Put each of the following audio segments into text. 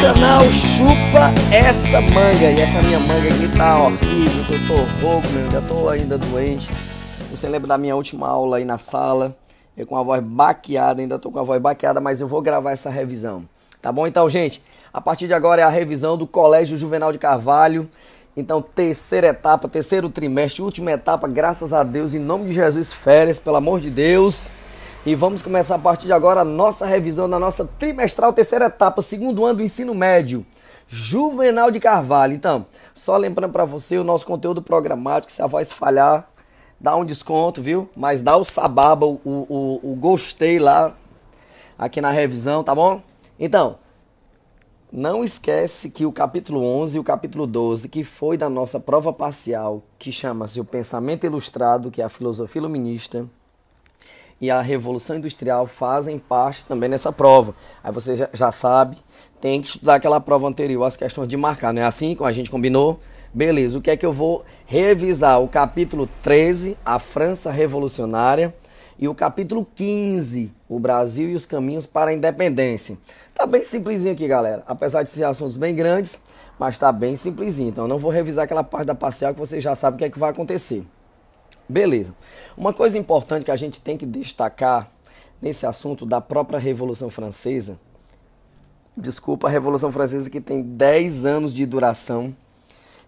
canal Chupa Essa Manga. E essa minha manga aqui tá horrível, que eu tô rouco, meu, já tô ainda doente. Você lembra da minha última aula aí na sala? Eu com a voz baqueada, ainda tô com a voz baqueada, mas eu vou gravar essa revisão. Tá bom? Então, gente, a partir de agora é a revisão do Colégio Juvenal de Carvalho. Então, terceira etapa, terceiro trimestre, última etapa, graças a Deus, em nome de Jesus, férias, pelo amor de Deus. E vamos começar a partir de agora a nossa revisão da nossa trimestral, terceira etapa, segundo ano do ensino médio, Juvenal de Carvalho. Então, só lembrando para você o nosso conteúdo programático, se a voz falhar, dá um desconto, viu? Mas dá o sababa, o gostei lá, aqui na revisão, tá bom? Então, não esquece que o capítulo 11 e o capítulo 12, que foi da nossa prova parcial, que chama-se o Pensamento Ilustrado, que é a filosofia iluminista, e a Revolução Industrial fazem parte também nessa prova. Aí você já sabe, tem que estudar aquela prova anterior, as questões de marcar, não é assim como a gente combinou? Beleza, o que é que eu vou revisar? O capítulo 13, a França Revolucionária, e o capítulo 15, o Brasil e os caminhos para a independência. Tá bem simplesinho aqui, galera, apesar de ser assuntos bem grandes, mas tá bem simplesinho. Então eu não vou revisar aquela parte da parcial que você já sabe o que é que vai acontecer. Beleza. Uma coisa importante que a gente tem que destacar nesse assunto da própria Revolução Francesa, desculpa, a Revolução Francesa que tem 10 anos de duração,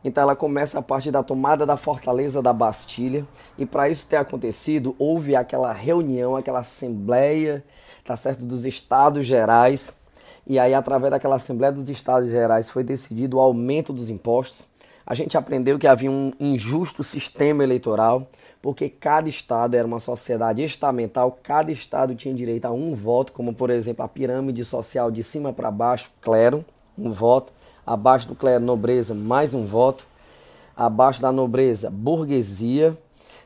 então ela começa a partir da tomada da fortaleza da Bastilha, e para isso ter acontecido, houve aquela reunião, aquela assembleia, tá certo, dos Estados Gerais, e aí através daquela Assembleia dos Estados Gerais foi decidido o aumento dos impostos. A gente aprendeu que havia um injusto sistema eleitoral, porque cada estado era uma sociedade estamental, cada estado tinha direito a um voto, como por exemplo a pirâmide social de cima para baixo, clero, um voto, abaixo do clero, nobreza, mais um voto, abaixo da nobreza, burguesia,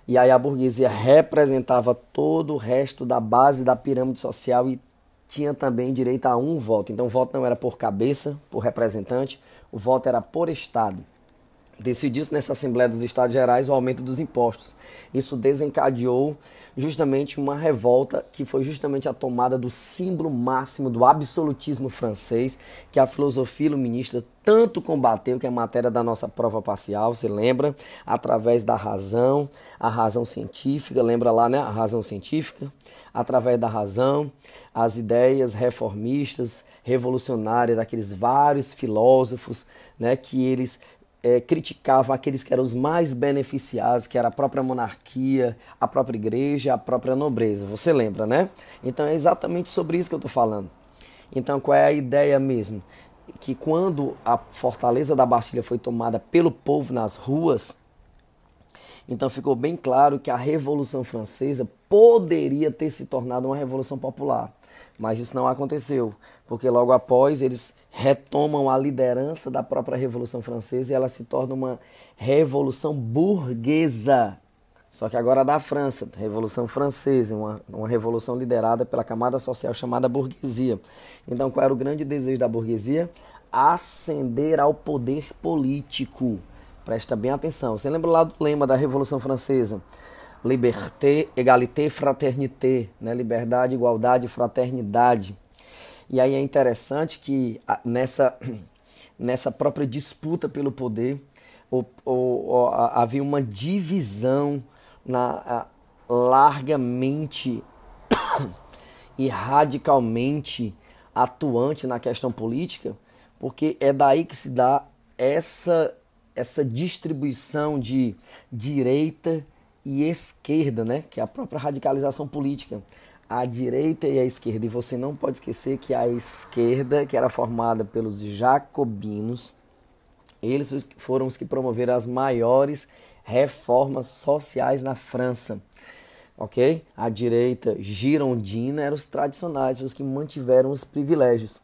e aí a burguesia representava todo o resto da base da pirâmide social e tinha também direito a um voto. Então o voto não era por cabeça, por representante, o voto era por estado. Decidiu-se nessa Assembleia dos Estados Gerais o aumento dos impostos. Isso desencadeou justamente uma revolta que foi justamente a tomada do símbolo máximo do absolutismo francês, que a filosofia iluminista tanto combateu, que é a matéria da nossa prova parcial, você lembra? Através da razão, a razão científica, lembra lá, né? A razão científica. Através da razão, as ideias reformistas, revolucionárias daqueles vários filósofos, né? Que eles criticavam aqueles que eram os mais beneficiados, que era a própria monarquia, a própria igreja, a própria nobreza. Você lembra, né? Então é exatamente sobre isso que eu estou falando. Então qual é a ideia mesmo? Que quando a fortaleza da Bastilha foi tomada pelo povo nas ruas, então ficou bem claro que a Revolução Francesa poderia ter se tornado uma revolução popular. Mas isso não aconteceu, porque logo após eles retomam a liderança da própria Revolução Francesa e ela se torna uma revolução burguesa. Só que agora da França, Revolução Francesa, uma revolução liderada pela camada social chamada burguesia. Então qual era o grande desejo da burguesia? Ascender ao poder político. Presta bem atenção. Você lembra lá do lema da Revolução Francesa? Liberté, égalité, fraternité, né? Liberdade, igualdade, fraternidade. E aí é interessante que nessa própria disputa pelo poder havia uma divisão largamente e radicalmente atuante na questão política, porque é daí que se dá essa distribuição de direita e esquerda, né? Que é a própria radicalização política. A direita e a esquerda. E você não pode esquecer que a esquerda, que era formada pelos jacobinos, eles foram os que promoveram as maiores reformas sociais na França. Ok? A direita girondina eram os tradicionais, os que mantiveram os privilégios.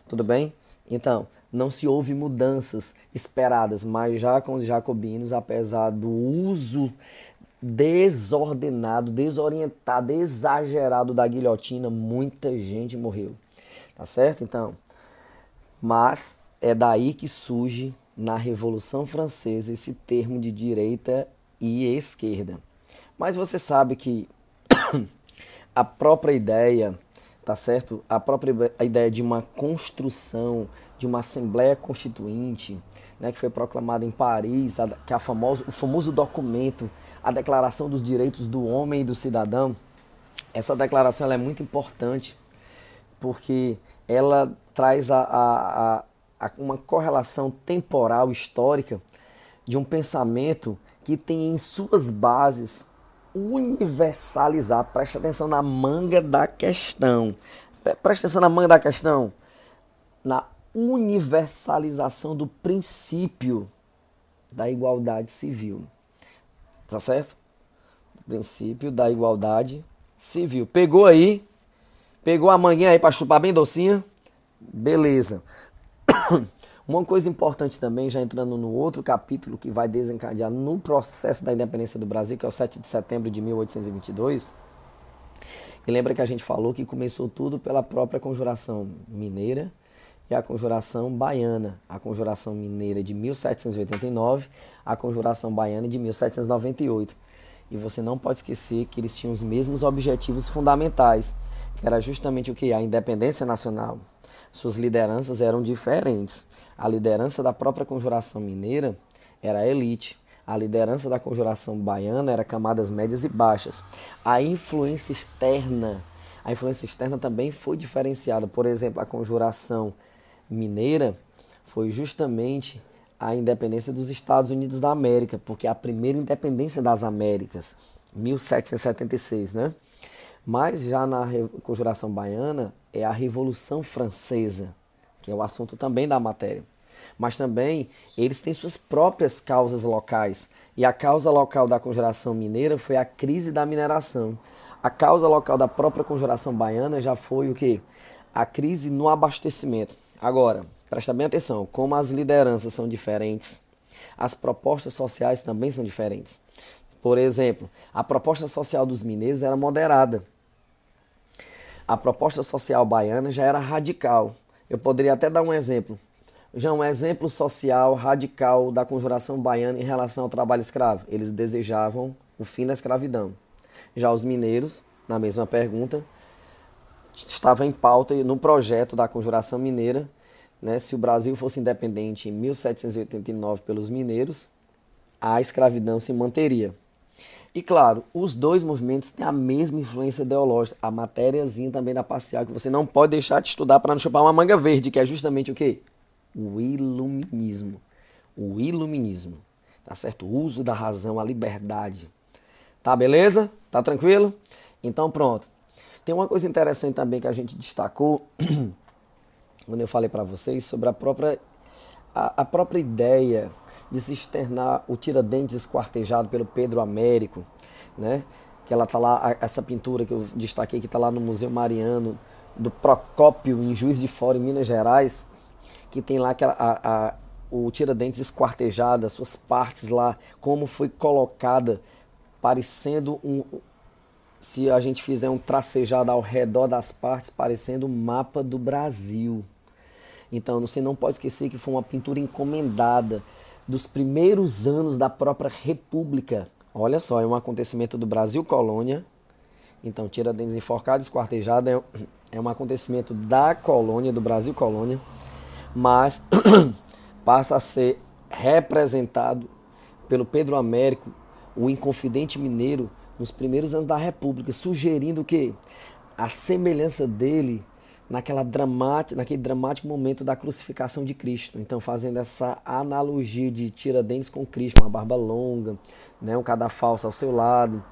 Tudo bem? Então, não se houve mudanças esperadas, mas já com os jacobinos, apesar do uso desordenado, desorientado, exagerado da guilhotina, muita gente morreu, tá certo? Então, mas é daí que surge na Revolução Francesa esse termo de direita e esquerda. Mas você sabe que a própria ideia, tá certo? A própria ideia de uma construção de uma Assembleia Constituinte, né, que foi proclamada em Paris, que é o famoso documento, a Declaração dos Direitos do Homem e do Cidadão. Essa declaração ela é muito importante porque ela traz uma correlação temporal histórica de um pensamento que tem em suas bases universalizar. Presta atenção na manga da questão. Presta atenção na manga da questão. Na universalização do princípio da igualdade civil. Tá certo? O princípio da igualdade civil. Pegou aí? Pegou a manguinha aí para chupar bem docinha? Beleza. Uma coisa importante também, já entrando no outro capítulo que vai desencadear no processo da independência do Brasil, que é o 7 de setembro de 1822. E lembra que a gente falou que começou tudo pela própria Conjuração Mineira e a Conjuração Baiana. A Conjuração Mineira de 1789, a Conjuração Baiana de 1798. E você não pode esquecer que eles tinham os mesmos objetivos fundamentais, que era justamente o que? A independência nacional. Suas lideranças eram diferentes. A liderança da própria Conjuração Mineira era a elite. A liderança da Conjuração Baiana era camadas médias e baixas. A influência externa também foi diferenciada. Por exemplo, a Conjuração Mineira foi justamente a independência dos Estados Unidos da América, porque é a primeira independência das Américas, 1776, né? Mas já na Conjuração Baiana é a Revolução Francesa, que é o assunto também da matéria. Mas também eles têm suas próprias causas locais. E a causa local da Conjuração Mineira foi a crise da mineração. A causa local da própria Conjuração Baiana já foi o quê? A crise no abastecimento. Agora, presta bem atenção, como as lideranças são diferentes, as propostas sociais também são diferentes. Por exemplo, a proposta social dos mineiros era moderada. A proposta social baiana já era radical. Eu poderia até dar um exemplo. Já um exemplo social radical da Conjuração Baiana em relação ao trabalho escravo. Eles desejavam o fim da escravidão. Já os mineiros, na mesma pergunta, estava em pauta no projeto da Conjuração Mineira, né, se o Brasil fosse independente em 1789 pelos mineiros, a escravidão se manteria. E claro, os dois movimentos têm a mesma influência ideológica. A matériazinha também da parcial, que você não pode deixar de estudar para não chupar uma manga verde, que é justamente o quê? O iluminismo. O iluminismo. Tá certo? O uso da razão, a liberdade. Tá beleza? Tá tranquilo? Então pronto. Tem uma coisa interessante também que a gente destacou quando eu falei para vocês sobre a própria ideia de se externar o Tiradentes esquartejado pelo Pedro Américo, né? Que ela tá lá, essa pintura que eu destaquei que está lá no Museu Mariano do Procópio em Juiz de Fora, em Minas Gerais, que tem lá o Tiradentes esquartejado, as suas partes lá, como foi colocada, parecendo se a gente fizer um tracejado ao redor das partes, parecendo um mapa do Brasil. Então você não pode esquecer que foi uma pintura encomendada dos primeiros anos da própria República. Olha só, é um acontecimento do Brasil colônia. Então Tiradentes enforcado, esquartejado é um acontecimento da colônia, do Brasil colônia, mas passa a ser representado pelo Pedro Américo, o Inconfidente Mineiro, nos primeiros anos da República, sugerindo que a semelhança dele naquele dramático momento da crucificação de Cristo. Então, fazendo essa analogia de Tiradentes com Cristo, uma barba longa, né, um cadafalso ao seu lado.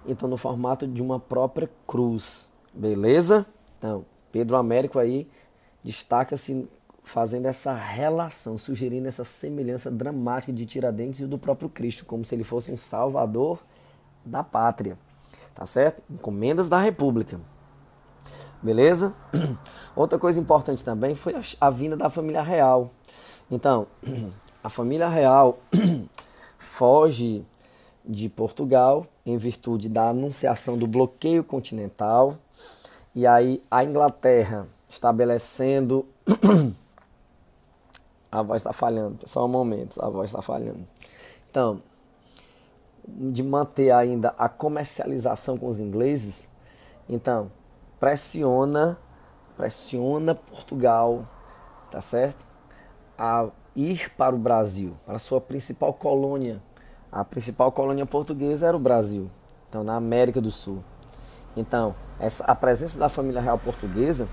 Então, no formato de uma própria cruz. Beleza? Então, Pedro Américo aí destaca-se fazendo essa relação, sugerindo essa semelhança dramática de Tiradentes e do próprio Cristo, como se ele fosse um salvador da pátria. Tá certo? Encomendas da República. Beleza? Outra coisa importante também foi a vinda da família real. Então, a família real foge de Portugal em virtude da anunciação do bloqueio continental. E aí a Inglaterra estabelecendo... A voz está falhando, só um momento, a voz está falhando. Então, de manter ainda a comercialização com os ingleses, então... Pressiona Portugal, tá certo? a ir para o Brasil, para a sua principal colônia. A principal colônia portuguesa era o Brasil, então na América do Sul. Então, a presença da família real portuguesa,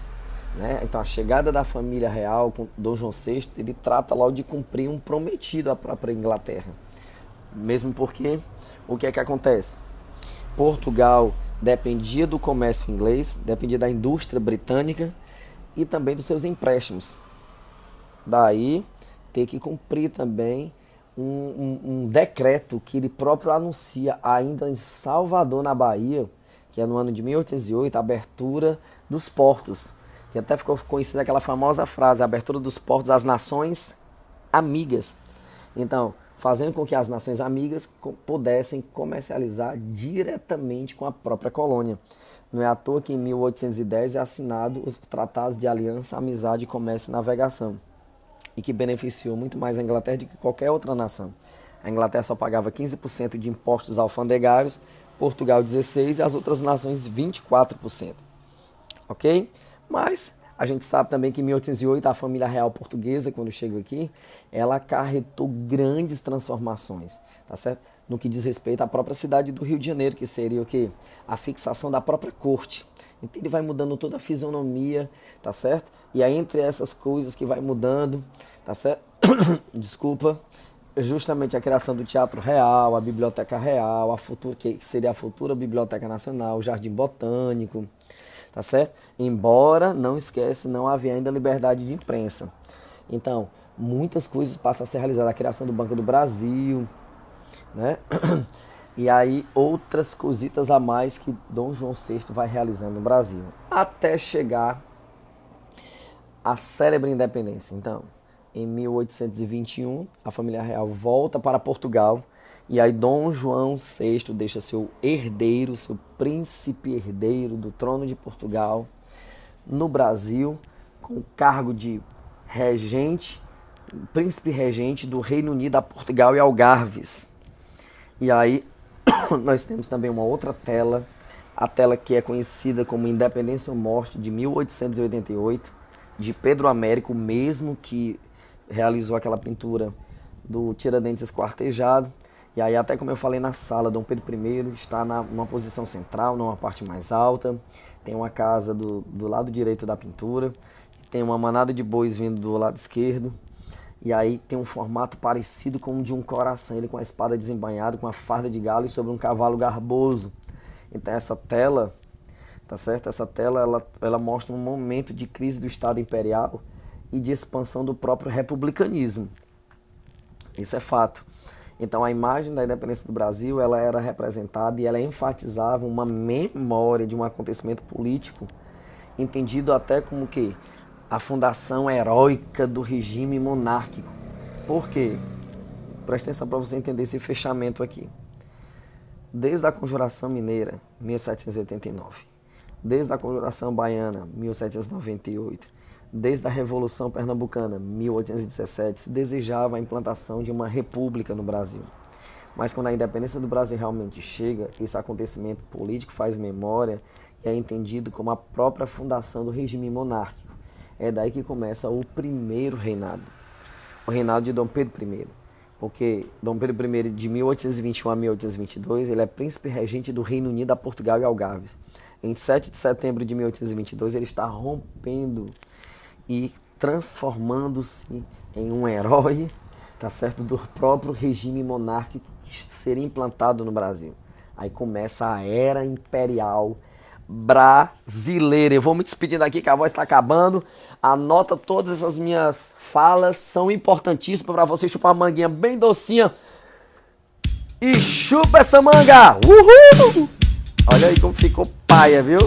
né? Então a chegada da família real com Dom João VI, ele trata logo de cumprir um prometido à própria Inglaterra. Mesmo porque, o que é que acontece? Portugal dependia do comércio inglês, dependia da indústria britânica e também dos seus empréstimos. Daí, ter que cumprir também um decreto que ele próprio anuncia ainda em Salvador, na Bahia, que é no ano de 1808, a abertura dos portos, que até ficou conhecida aquela famosa frase, a abertura dos portos às nações amigas. Então, fazendo com que as nações amigas pudessem comercializar diretamente com a própria colônia. Não é à toa que em 1810 é assinado os tratados de aliança, amizade, comércio e navegação, e que beneficiou muito mais a Inglaterra do que qualquer outra nação. A Inglaterra só pagava 15% de impostos alfandegários, Portugal 16% e as outras nações 24%. Ok? Mas a gente sabe também que em 1808 a família real portuguesa, quando chegou aqui, ela acarretou grandes transformações, tá certo? No que diz respeito à própria cidade do Rio de Janeiro, que seria o quê? A fixação da própria corte. Então ele vai mudando toda a fisionomia, tá certo? E aí entre essas coisas que vai mudando, tá certo? Desculpa, justamente a criação do Teatro Real, a Biblioteca Real, que seria a futura Biblioteca Nacional, o Jardim Botânico, tá certo? Embora, não esquece, não havia ainda liberdade de imprensa. Então, muitas coisas passam a ser realizadas, a criação do Banco do Brasil, né? E aí outras cositas a mais que Dom João VI vai realizando no Brasil, até chegar à célebre independência. Então, em 1821, a família real volta para Portugal, e aí Dom João VI deixa seu herdeiro, seu príncipe herdeiro do trono de Portugal, no Brasil, com o cargo de regente, príncipe regente do Reino Unido a Portugal e Algarves. E aí nós temos também uma outra tela, a tela que é conhecida como Independência ou Morte, de 1888, de Pedro Américo, mesmo que realizou aquela pintura do Tiradentes esquartejado. E aí, até como eu falei na sala, Dom Pedro I está numa posição central, numa parte mais alta. Tem uma casa do lado direito da pintura, tem uma manada de bois vindo do lado esquerdo. E aí tem um formato parecido com o de um coração, ele com a espada desembainhada, com a farda de galo e sobre um cavalo garboso. Então essa tela, tá certo? Essa tela ela mostra um momento de crise do Estado Imperial e de expansão do próprio republicanismo. Isso é fato. Então a imagem da independência do Brasil, ela era representada e ela enfatizava uma memória de um acontecimento político, entendido até como que a fundação heróica do regime monárquico. Por quê? Presta atenção para você entender esse fechamento aqui. Desde a Conjuração Mineira, 1789, desde a Conjuração Baiana, 1798, desde a Revolução Pernambucana, 1817, se desejava a implantação de uma república no Brasil. Mas quando a independência do Brasil realmente chega, esse acontecimento político faz memória e é entendido como a própria fundação do regime monárquico. É daí que começa o primeiro reinado, o reinado de Dom Pedro I. Porque Dom Pedro I, de 1821 a 1822, ele é príncipe regente do Reino Unido a Portugal e Algarves. Em 7 de setembro de 1822, ele está rompendo e transformando-se em um herói, tá certo, do próprio regime monárquico que seria implantado no Brasil. Aí começa a era imperial brasileira. Eu vou me despedindo aqui que a voz está acabando. Anota todas essas minhas falas, são importantíssimas para você chupar uma manguinha bem docinha. E chupa essa manga! Uhul! Olha aí como ficou paia, viu?